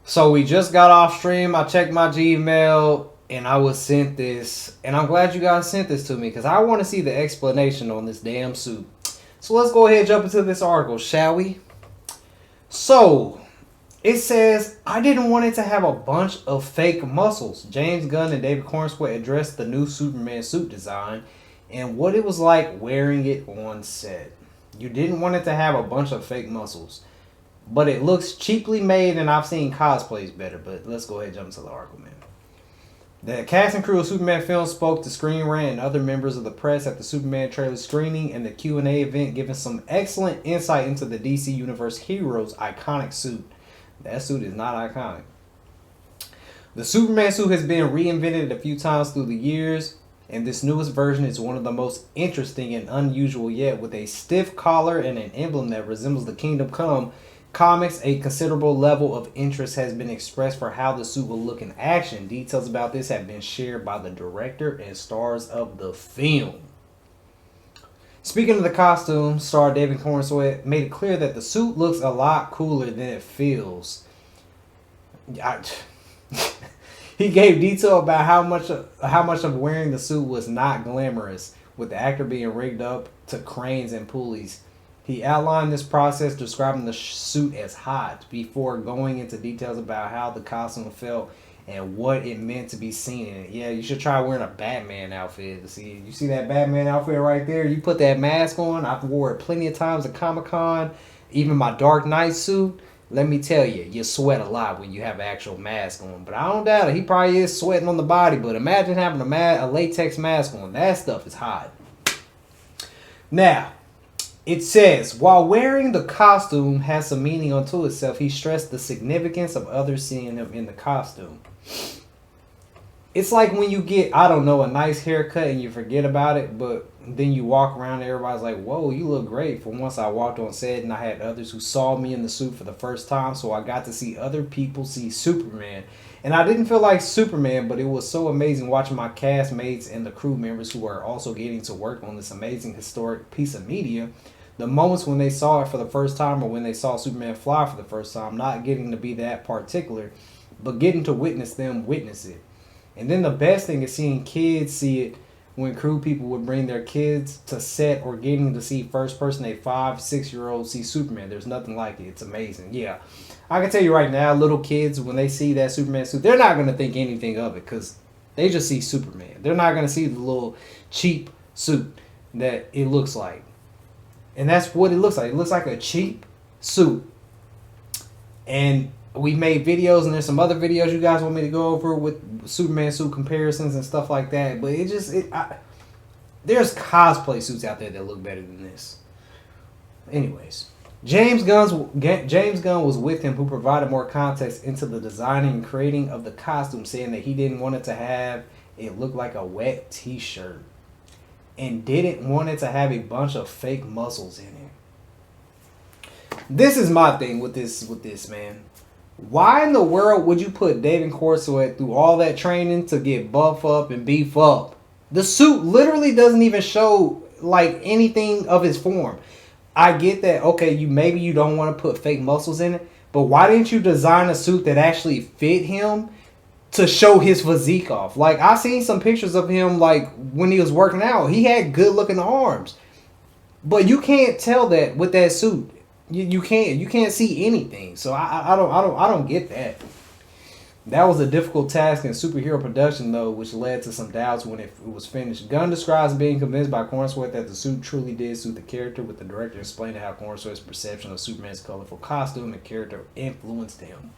So we just got off stream. I checked my Gmail and I was sent this. And I'm glad you guys sent this to me because I want to see the explanation on this damn suit. So let's go ahead and jump into this article, shall we? So it says, I didn't want it to have a bunch of fake muscles. James Gunn and David Corenswet addressed the new Superman suit design and what it was like wearing it on set. You didn't want it to have a bunch of fake muscles. But it looks cheaply made, and I've seen cosplays better. But let's go ahead and jump to the article, man. The cast and crew of Superman films spoke to Screen Rant and other members of the press at the Superman trailer screening and the Q&A event, giving some excellent insight into the DC Universe hero's iconic suit. That suit is not iconic. The Superman suit has been reinvented a few times through the years, and this newest version is one of the most interesting and unusual yet, with a stiff collar and an emblem that resembles the Kingdom Come comics. A considerable level of interest has been expressed for how the suit will look in action. Details about this have been shared by the director and stars of the film. Speaking of the costume, star David Corenswet made it clear that the suit looks a lot cooler than it feels. He gave detail about how much of wearing the suit was not glamorous, with the actor being rigged up to cranes and pulleys. He outlined this process, describing the suit as hot, before going into details about how the costume felt and what it meant to be seen in it. Yeah, you should try wearing a Batman outfit. You see that Batman outfit right there? You put that mask on. I've wore it plenty of times at Comic-Con. Even my Dark Knight suit. Let me tell you, you sweat a lot when you have an actual mask on. But I don't doubt it. He probably is sweating on the body. But imagine having a latex mask on. That stuff is hot. Now, it says, while wearing the costume has some meaning unto itself, he stressed the significance of others seeing him in the costume. It's like when you get, I don't know, a nice haircut and you forget about it, but then you walk around and everybody's like, whoa, you look great. For once I walked on set and I had others who saw me in the suit for the first time, so I got to see other people see Superman. And I didn't feel like Superman, but it was so amazing watching my castmates and the crew members who are also getting to work on this amazing historic piece of media. The moments when they saw it for the first time or when they saw Superman fly for the first time, not getting to be that particular, but getting to witness them witness it. And then the best thing is seeing kids see it when crew people would bring their kids to set, or getting to see first person a 5-6-year-old see Superman. There's nothing like it. It's amazing. Yeah. I can tell you right now, little kids, when they see that Superman suit, they're not going to think anything of it because they just see Superman. They're not going to see the little cheap suit that it looks like. And that's what it looks like. It looks like a cheap suit. And we made videos, and there's some other videos you guys want me to go over with Superman suit comparisons and stuff like that. But there's cosplay suits out there that look better than this. Anyways, James Gunn was with him, who provided more context into the designing and creating of the costume, saying that he didn't want it to have it look like a wet t-shirt, and didn't want it to have a bunch of fake muscles in it. This is my thing with this, man. Why in the world would you put David Corenswet through all that training to get buff up and beef up? The suit literally doesn't even show like anything of his form. I get that, okay, maybe you don't want to put fake muscles in it, but why didn't you design a suit that actually fit him to show his physique off? Like, I seen some pictures of him, like, when he was working out. He had good looking arms. But you can't tell that with that suit. You can't see anything. So I don't get that. That was a difficult task in superhero production, though, which led to some doubts when it was finished. Gunn describes being convinced by Corenswet that the suit truly did suit the character, with the director explaining how Corenswet's perception of Superman's colorful costume and character influenced him.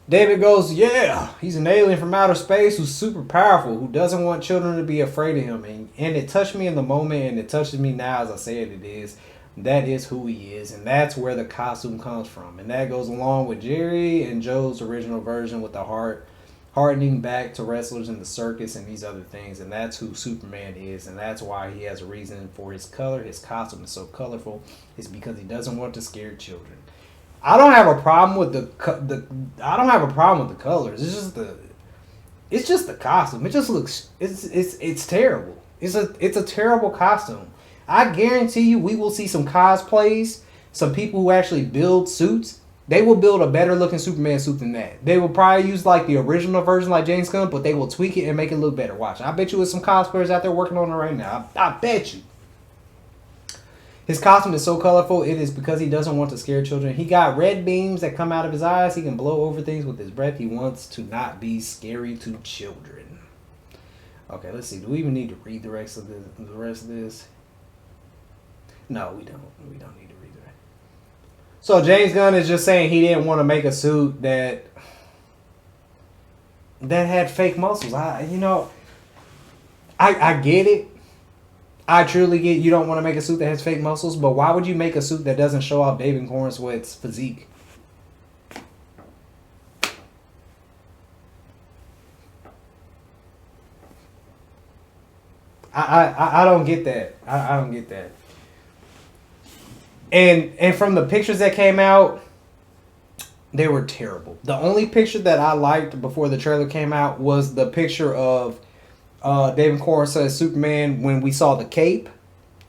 David goes, yeah, he's an alien from outer space who's super powerful, who doesn't want children to be afraid of him. And it touched me in the moment, and it touches me now as I say it is. That is who he is, and that's where the costume comes from. And that goes along with Jerry and Joe's original version with the hardening back to wrestlers in the circus and these other things. And that's who Superman is, and that's why he has a reason for his color. His costume is so colorful. It's because he doesn't want to scare children. I don't have a problem with I don't have a problem with the colors. It's just the costume. It just looks it's terrible. It's a terrible costume. I guarantee you we will see some cosplays, some people who actually build suits, They will build a better looking Superman suit than that. They will probably use like the original version like James Gunn, but they will tweak it and make it look better. Watch. I bet you there's some cosplayers out there working on it right now. I bet you. His costume is so colorful, it is because he doesn't want to scare children. He got red beams that come out of his eyes. He can blow over things with his breath. He wants to not be scary to children. Okay, let's see. Do we even need to read the rest of this? No, we don't. We don't need to read the rest. So James Gunn is just saying he didn't want to make a suit that had fake muscles. I get it. I truly get you don't want to make a suit that has fake muscles, but why would you make a suit that doesn't show off David Corenswet's physique? I don't get that. I don't get that. And from the pictures that came out, they were terrible. The only picture that I liked before the trailer came out was the picture of David Corenswet's Superman when we saw the cape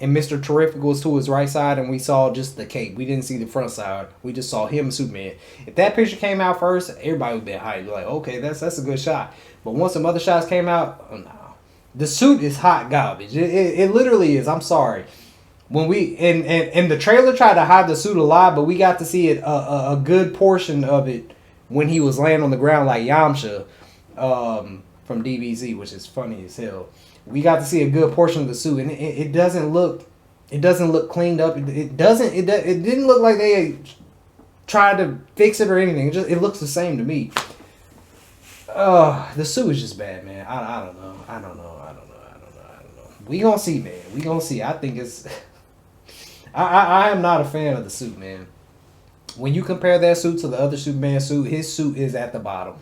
and Mr. Terrific was to his right side and we saw just the cape. We didn't see the front side. We just saw him, Superman. If that picture came out first, everybody would be hyped. Like, okay, that's a good shot. But once some other shots came out, oh no. The suit is hot garbage. It literally is. I'm sorry. When we and the trailer tried to hide the suit a lot, but we got to see it a good portion of it when he was laying on the ground like Yamcha. From DBZ, which is funny as hell. We got to see a good portion of the suit, and it doesn't look cleaned up. It didn't look like they tried to fix it or anything. It looks the same to me. The suit is just bad, man. I don't know. I don't know. We gonna see, man. We gonna see. I think it's. I am not a fan of the suit, man. When you compare that suit to the other Superman suit, his suit is at the bottom.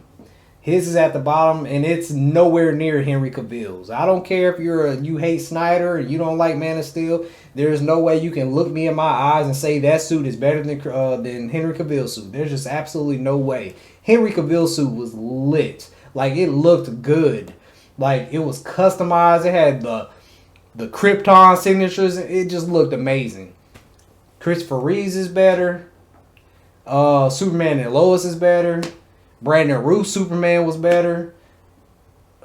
His is at the bottom, and it's nowhere near Henry Cavill's. I don't care if you hate Snyder and you don't like Man of Steel. There's no way you can look me in my eyes and say that suit is better than Henry Cavill's suit. There's just absolutely no way. Henry Cavill's suit was lit. Like, it looked good. Like, it was customized. It had the Krypton signatures. It just looked amazing. Christopher Reeves is better. Superman and Lois is better. Brandon Routh's Superman was better.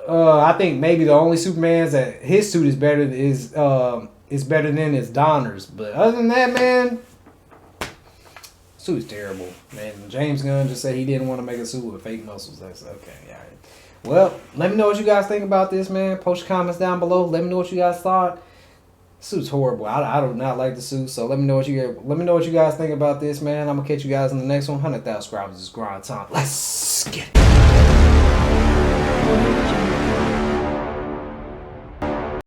I think maybe the only Superman's that his suit is better is better than his Donner's. But other than that, man, suit is terrible. Man, James Gunn just said he didn't want to make a suit with fake muscles. That's okay. All right. Well, let me know what you guys think about this, man. Post your comments down below. Let me know what you guys thought. Suit's horrible. I do not like the suit, so let me know what you guys think about this, man. I'm gonna catch you guys in the next one. 100,000 subscribers is grind time. Let's get it.